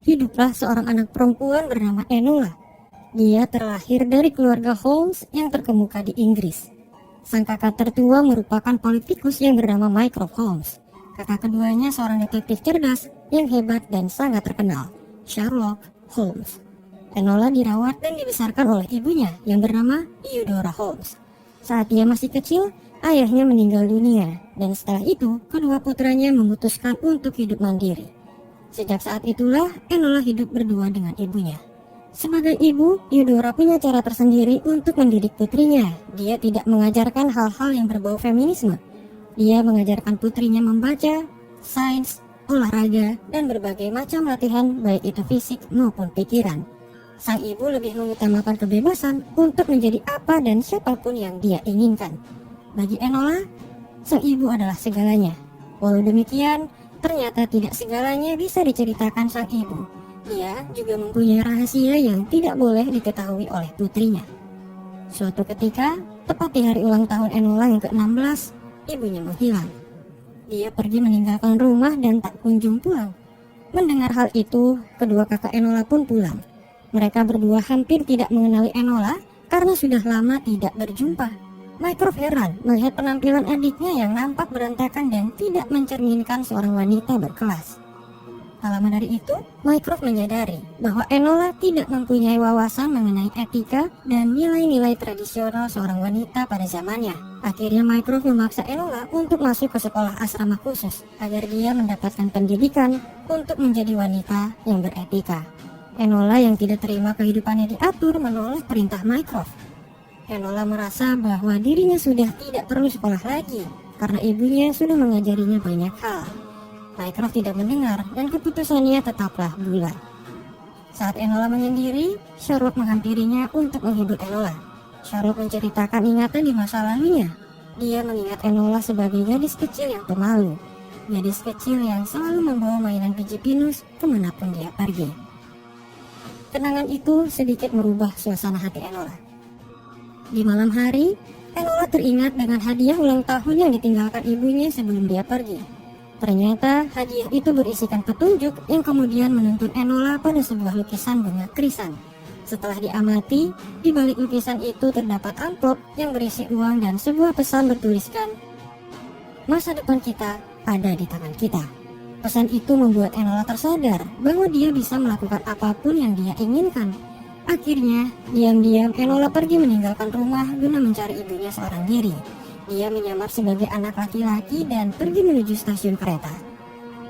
Hiduplah seorang anak perempuan bernama Enola. Dia terlahir dari keluarga Holmes yang terkemuka di Inggris. Sang kakak tertua merupakan politikus yang bernama Mycroft Holmes. Kakak keduanya seorang detektif cerdas yang hebat dan sangat terkenal, Sherlock Holmes. Enola dirawat dan dibesarkan oleh ibunya yang bernama Eudora Holmes. Saat dia masih kecil, ayahnya meninggal dunia, dan setelah itu kedua putranya memutuskan untuk hidup mandiri. Sejak saat itulah Enola hidup berdua dengan ibunya. Sebagai ibu, Eudora punya cara tersendiri untuk mendidik putrinya. Dia tidak mengajarkan hal-hal yang berbau feminisme. Dia mengajarkan putrinya membaca, sains, olahraga, dan berbagai macam latihan baik itu fisik maupun pikiran. Sang ibu lebih mengutamakan kebebasan untuk menjadi apa dan siapapun yang dia inginkan. Bagi Enola, sang ibu adalah segalanya. Walau demikian, ternyata tidak segalanya bisa diceritakan sang ibu. Dia juga mempunyai rahasia yang tidak boleh diketahui oleh putrinya. Suatu ketika, tepat di hari ulang tahun Enola yang ke-16, ibunya menghilang. Dia pergi meninggalkan rumah dan tak kunjung pulang. Mendengar hal itu, kedua kakak Enola pun pulang. Mereka berdua hampir tidak mengenali Enola karena sudah lama tidak berjumpa. Mycroft heran melihat penampilan adiknya yang nampak berantakan dan tidak mencerminkan seorang wanita berkelas. Tak lama dari itu, Mycroft menyadari bahwa Enola tidak mempunyai wawasan mengenai etika dan nilai-nilai tradisional seorang wanita pada zamannya. Akhirnya Mycroft memaksa Enola untuk masuk ke sekolah asrama khusus agar dia mendapatkan pendidikan untuk menjadi wanita yang beretika. Enola yang tidak terima kehidupannya diatur menolak perintah Mycroft. Enola merasa bahwa dirinya sudah tidak perlu sekolah lagi karena ibunya sudah mengajarinya banyak hal. Mycroft tidak mendengar dan keputusannya tetaplah bulat. Saat Enola menyendiri, Sherlock menghampirinya untuk menghibur Enola. Sherlock menceritakan ingatan di masa lalunya. Dia mengingat Enola sebagai gadis kecil yang pemalu, gadis kecil yang selalu membawa mainan biji pinus kemanapun dia pergi. Kenangan itu sedikit merubah suasana hati Enola. Di malam hari, Enola teringat dengan hadiah ulang tahun yang ditinggalkan ibunya sebelum dia pergi. Ternyata hadiah itu berisikan petunjuk yang kemudian menuntun Enola pada sebuah lukisan bunga krisan. Setelah diamati, di balik lukisan itu terdapat amplop yang berisi uang dan sebuah pesan bertuliskan, "Masa depan kita ada di tangan kita." Pesan itu membuat Enola tersadar bahwa dia bisa melakukan apapun yang dia inginkan. Akhirnya, diam-diam Enola pergi meninggalkan rumah guna mencari ibunya seorang diri. Dia menyamar sebagai anak laki-laki dan pergi menuju stasiun kereta.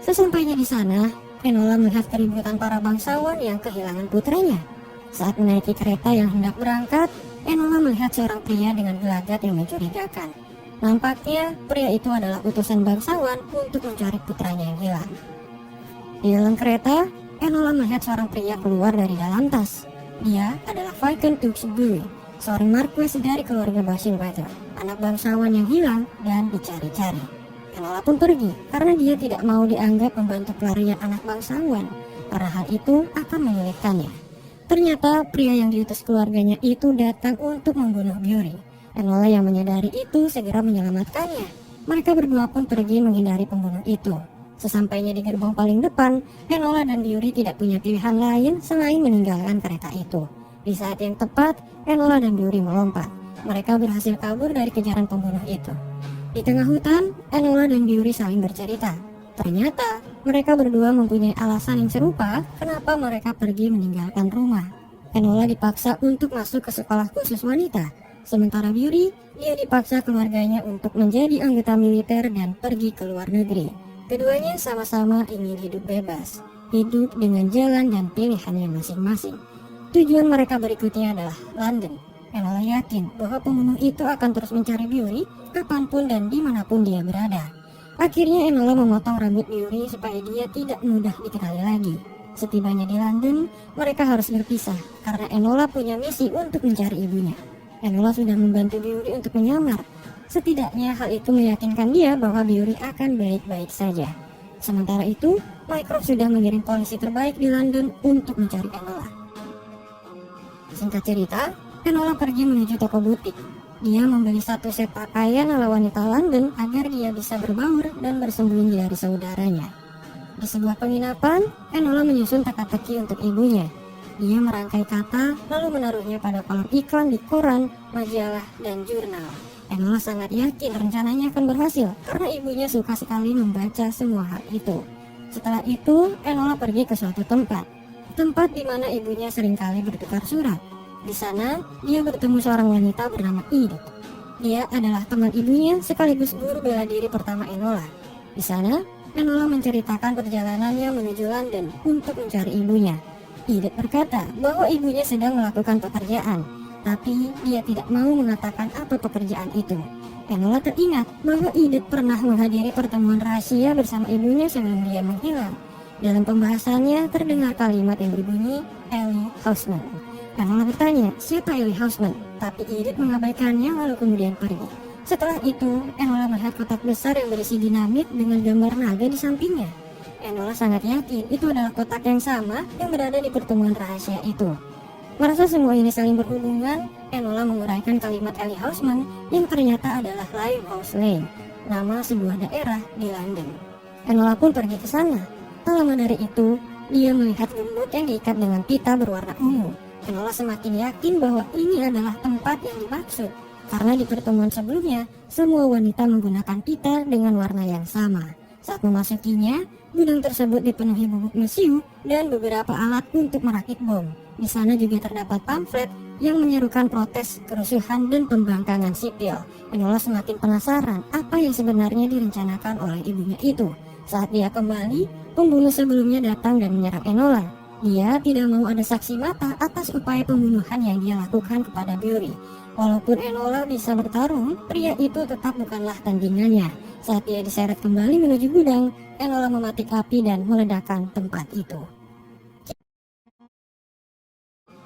Sesampainya di sana, Enola melihat keributan para bangsawan yang kehilangan putranya. Saat menaiki kereta yang hendak berangkat, Enola melihat seorang pria dengan gelagat yang mencurigakan. Nampaknya pria itu adalah utusan bangsawan untuk mencari putranya yang hilang. Di dalam kereta, Enola melihat seorang pria keluar dari dalam tas. Dia adalah Viscount Tewkesbury, seorang marquis dari keluarga Bassingwater, anak bangsawan yang hilang dan dicari-cari. Enola pun pergi karena dia tidak mau dianggap membantu pelarian anak bangsawan, karena hal itu akan menyulitkannya. Ternyata pria yang diutus keluarganya itu datang untuk membunuh Bury. Enola yang menyadari itu segera menyelamatkannya. Mereka berdua pun pergi menghindari pembunuh itu. Sesampainya di gerbong paling depan, Enola dan Bury tidak punya pilihan lain selain meninggalkan kereta itu. Di saat yang tepat, Enola dan Bury melompat. Mereka berhasil kabur dari kejaran pembunuh itu. Di tengah hutan, Enola dan Bury saling bercerita. Ternyata, mereka berdua mempunyai alasan yang serupa kenapa mereka pergi meninggalkan rumah. Enola dipaksa untuk masuk ke sekolah khusus wanita. Sementara Bury, dia dipaksa keluarganya untuk menjadi anggota militer dan pergi ke luar negeri. Keduanya sama-sama ingin hidup bebas, hidup dengan jalan dan pilihannya masing-masing. Tujuan mereka berikutnya adalah London. Enola yakin bahwa pembunuh itu akan terus mencari Bury kapanpun dan dimanapun dia berada. Akhirnya Enola memotong rambut Bury supaya dia tidak mudah dikenali lagi. Setibanya di London, mereka harus berpisah karena Enola punya misi untuk mencari ibunya. Enola sudah membantu Bury untuk menyamar. Setidaknya hal itu meyakinkan dia bahwa Bury akan baik-baik saja. Sementara itu, Mycroft sudah mengirim polisi terbaik di London untuk mencari Enola. Singkat cerita, Enola pergi menuju toko butik. Dia membeli satu set pakaian ala wanita London agar dia bisa berbaur dan bersembunyi dari saudaranya. Di sebuah penginapan, Enola menyusun teka-teki untuk ibunya. Dia merangkai kata, lalu menaruhnya pada kolom iklan di koran, majalah, dan jurnal. Enola sangat yakin rencananya akan berhasil, karena ibunya suka sekali membaca semua hal itu. Setelah itu, Enola pergi ke suatu tempat di mana ibunya seringkali bertukar surat. Di sana, dia bertemu seorang wanita bernama Edith. Dia adalah teman ibunya sekaligus guru bela diri pertama Enola. Di sana, Enola menceritakan perjalanannya menuju London untuk mencari ibunya. Edith berkata bahwa ibunya sedang melakukan pekerjaan, tapi dia tidak mau mengatakan apa pekerjaan itu. Enola teringat bahwa Edith pernah menghadiri pertemuan rahasia bersama ibunya sebelum dia menghilang. Dalam pembahasannya terdengar kalimat yang berbunyi Ellie Houseman. Enola bertanya siapa Ellie Houseman, tapi Edith mengabaikannya lalu kemudian pergi. Setelah itu, Enola melihat kotak besar yang berisi dinamit dengan gambar naga di sampingnya. Enola sangat yakin itu adalah kotak yang sama yang berada di pertemuan rahasia itu. Merasa semua ini saling berhubungan, Enola menguraikan kalimat Ellie Houseman yang ternyata adalah Limehouse Lane, nama sebuah daerah di London. Enola pun pergi ke sana. Tak lama dari itu, dia melihat gembok yang diikat dengan pita berwarna ungu. Enola semakin yakin bahwa ini adalah tempat yang dimaksud, karena di pertemuan sebelumnya, semua wanita menggunakan pita dengan warna yang sama. Saat memasukinya, gudang tersebut dipenuhi bubuk mesiu dan beberapa alat untuk merakit bom. Di sana juga terdapat pamflet yang menyerukan protes, kerusuhan, dan pembangkangan sipil. Enola semakin penasaran apa yang sebenarnya direncanakan oleh ibunya itu. Saat dia kembali, pembunuh sebelumnya datang dan menyerang Enola. Dia tidak mau ada saksi mata atas upaya pembunuhan yang dia lakukan kepada Bury. Walaupun Enola bisa bertarung, pria itu tetap bukanlah tandingannya. Saat dia diseret kembali menuju gudang, Enola mematik api dan meledakkan tempat itu.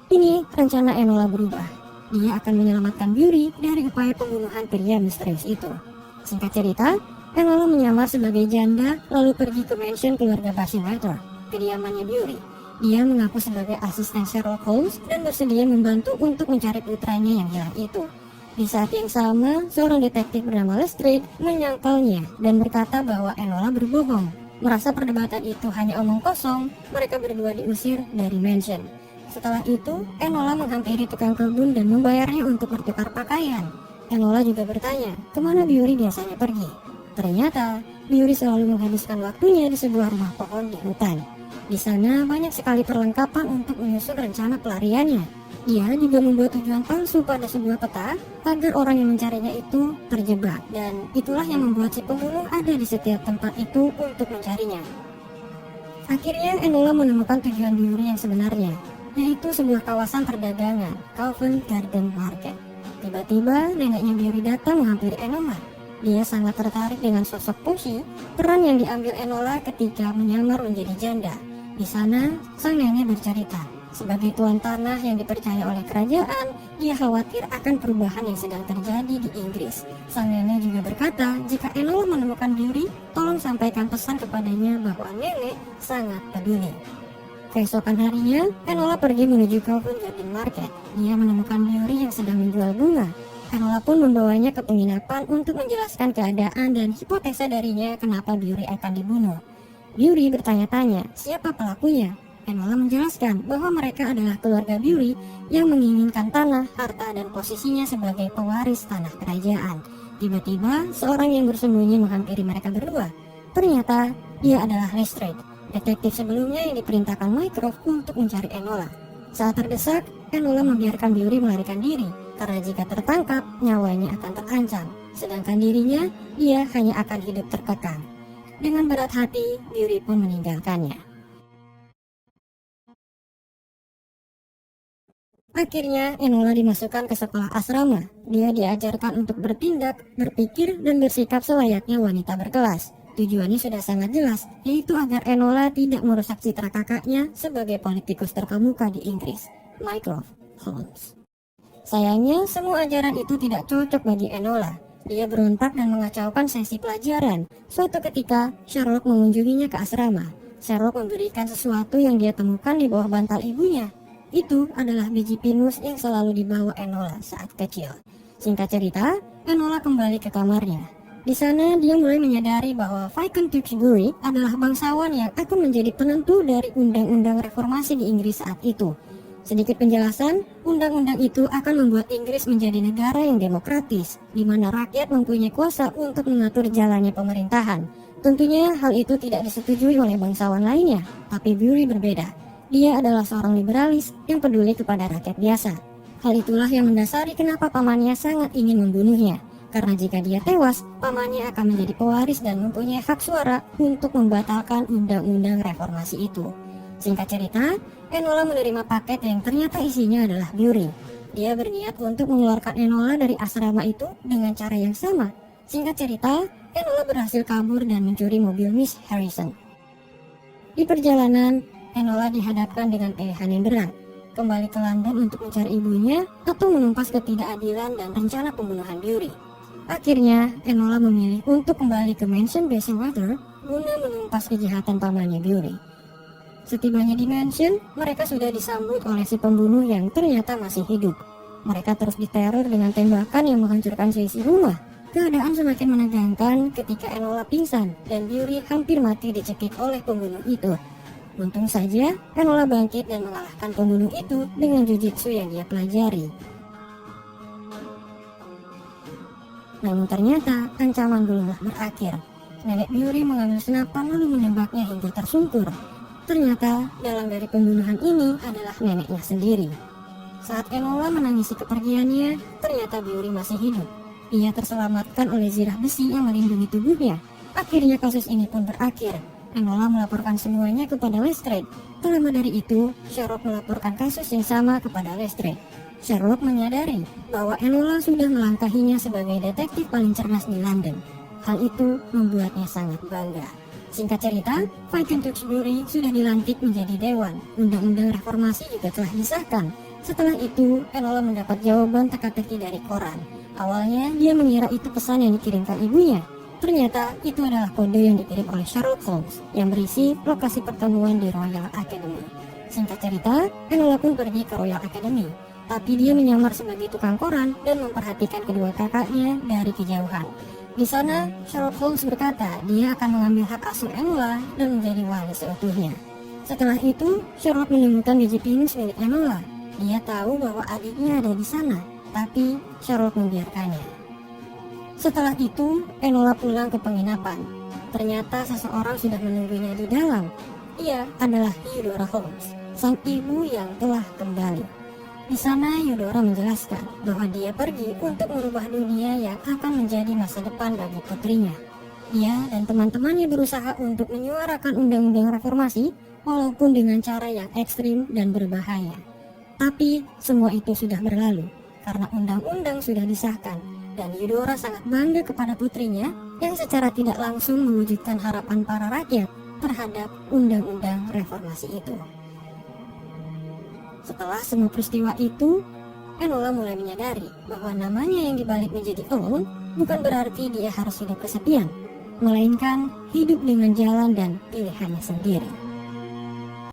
Ini rencana Enola berubah. Dia akan menyelamatkan Bury dari upaya pembunuhan pria misterius itu. Singkat cerita, Enola menyamar sebagai janda lalu pergi ke mansion keluarga Bayswater, kediamannya Bury. Dia mengaku sebagai asisten Sherlock Holmes dan bersedia membantu untuk mencari putranya yang hilang itu. Di saat yang sama, seorang detektif bernama Lestrade menyangkalnya dan berkata bahwa Enola berbohong. Merasa perdebatan itu hanya omong kosong, mereka berdua diusir dari mansion. Setelah itu, Enola menghampiri tukang kebun dan membayarnya untuk bertukar pakaian. Enola juga bertanya, kemana Bury biasanya pergi? Ternyata, Bury selalu menghabiskan waktunya di sebuah rumah pohon di hutan. Di sana banyak sekali perlengkapan untuk menyusun rencana pelariannya. Dia juga membuat tujuan palsu pada sebuah peta agar orang yang mencarinya itu terjebak. Dan itulah yang membuat si pembunuh ada di setiap tempat itu untuk mencarinya. Akhirnya Enola menemukan tujuan Bury yang sebenarnya, yaitu sebuah kawasan perdagangan, Covent Garden Market. Tiba-tiba neneknya Bury datang menghampiri Enola. Dia sangat tertarik dengan sosok Pussy, peran yang diambil Enola ketika menyamar menjadi janda. Di sana, sang nenek bercerita, sebagai tuan tanah yang dipercaya oleh kerajaan, dia khawatir akan perubahan yang sedang terjadi di Inggris. Sang nenek juga berkata, jika Enola menemukan Bury, tolong sampaikan pesan kepadanya bahwa nenek sangat peduli. Keesokan harinya, Enola pergi menuju Covent Garden Market. Dia menemukan Bury yang sedang menjual bunga. Enola pun membawanya ke penginapan untuk menjelaskan keadaan dan hipotesa darinya kenapa Bury akan dibunuh. Bury bertanya-tanya, siapa pelakunya? Enola menjelaskan bahwa mereka adalah keluarga Bury yang menginginkan tanah, harta, dan posisinya sebagai pewaris tanah kerajaan. Tiba-tiba, seorang yang bersembunyi menghampiri mereka berdua. Ternyata, dia adalah Lestrade, detektif sebelumnya yang diperintahkan Mycroft untuk mencari Enola. Saat terdesak, Enola membiarkan Bury melarikan diri, karena jika tertangkap, nyawanya akan terancam. Sedangkan dirinya, dia hanya akan hidup terkekang. Dengan berat hati, Bury pun meninggalkannya. Akhirnya, Enola dimasukkan ke sekolah asrama. Dia diajarkan untuk bertindak, berpikir, dan bersikap selayaknya wanita berkelas. Tujuannya sudah sangat jelas, yaitu agar Enola tidak merusak citra kakaknya sebagai politikus terkemuka di Inggris, Mycroft Holmes. Sayangnya, semua ajaran itu tidak cocok bagi Enola. Dia berontak dan mengacaukan sesi pelajaran. Suatu ketika, Sherlock mengunjunginya ke asrama. Sherlock memberikan sesuatu yang dia temukan di bawah bantal ibunya. Itu adalah biji pinus yang selalu dibawa Enola saat kecil. Singkat cerita, Enola kembali ke kamarnya. Di sana dia mulai menyadari bahwa Viscount Tewkesbury adalah bangsawan yang akan menjadi penentu dari undang-undang reformasi di Inggris saat itu. Sedikit penjelasan, undang-undang itu akan membuat Inggris menjadi negara yang demokratis, di mana rakyat mempunyai kuasa untuk mengatur jalannya pemerintahan. Tentunya hal itu tidak disetujui oleh bangsawan lainnya, tapi Bury berbeda. Dia adalah seorang liberalis yang peduli kepada rakyat biasa. Hal itulah yang mendasari kenapa pamannya sangat ingin membunuhnya. Karena jika dia tewas, pamannya akan menjadi pewaris dan mempunyai hak suara untuk membatalkan undang-undang reformasi itu. Singkat cerita, Enola menerima paket yang ternyata isinya adalah Bury. Dia berniat untuk mengeluarkan Enola dari asrama itu dengan cara yang sama. Singkat cerita, Enola berhasil kabur dan mencuri mobil Miss Harrison. Di perjalanan, Enola dihadapkan dengan pilihan yang berat. Kembali ke London untuk mencari ibunya atau menumpas ketidakadilan dan rencana pembunuhan Bury. Akhirnya, Enola memilih untuk kembali ke Mansion Bayswater guna menumpas kejahatan pamannya Bury. Setibanya di mansion, mereka sudah disambut oleh si pembunuh yang ternyata masih hidup. Mereka terus diteror dengan tembakan yang menghancurkan seisi rumah. Keadaan semakin menegangkan ketika Enola pingsan dan Bury hampir mati dicekik oleh pembunuh itu. Untung saja, Enola bangkit dan mengalahkan pembunuh itu dengan jujitsu yang dia pelajari. Namun ternyata ancaman belumlah berakhir. Nenek Bury mengambil senapan lalu menembaknya hingga tersungkur. Ternyata dalang dari pembunuhan ini adalah neneknya sendiri. Saat Enola menangisi kepergiannya, ternyata Bury masih hidup. Ia terselamatkan oleh zirah besi yang melindungi tubuhnya. Akhirnya kasus ini pun berakhir. Enola melaporkan semuanya kepada Lestrade. Tak lama dari itu, Sherlock melaporkan kasus yang sama kepada Lestrade. Sherlock menyadari bahwa Enola sudah melangkahinya sebagai detektif paling cerdas di London. Hal itu membuatnya sangat bangga. Singkat cerita, Viscount Tewkesbury sudah dilantik menjadi dewan. Undang-undang reformasi juga telah disahkan. Setelah itu, Enola mendapat jawaban teka-teki dari koran. Awalnya, dia mengira itu pesan yang dikirimkan ibunya. Ternyata, itu adalah kode yang dikirim oleh Sherlock Holmes yang berisi lokasi pertemuan di Royal Academy. Singkat cerita, Enola pun pergi ke Royal Academy. Tapi dia menyamar sebagai tukang koran dan memperhatikan kedua kakaknya dari kejauhan. Di sana, Sherlock Holmes berkata dia akan mengambil hak asuh Enola dan menjadi wali seutuhnya. Setelah itu, Sherlock menemukan biji pinus milik Enola. Dia tahu bahwa adiknya ada di sana, tapi Sherlock membiarkannya. Setelah itu, Enola pulang ke penginapan. Ternyata seseorang sudah menunggunya di dalam. Ia adalah Eudora Holmes, sang ibu yang telah kembali. Di sana Eudora menjelaskan bahwa dia pergi untuk merubah dunia yang akan menjadi masa depan bagi putrinya. Dia dan teman-temannya berusaha untuk menyuarakan undang-undang reformasi walaupun dengan cara yang ekstrim dan berbahaya. Tapi semua itu sudah berlalu karena undang-undang sudah disahkan dan Eudora sangat bangga kepada putrinya yang secara tidak langsung mewujudkan harapan para rakyat terhadap undang-undang reformasi itu. Setelah semua peristiwa itu, Enola mulai menyadari bahwa namanya yang dibalik menjadi alone bukan berarti dia harus hidup kesepian, melainkan hidup dengan jalan dan pilihannya sendiri.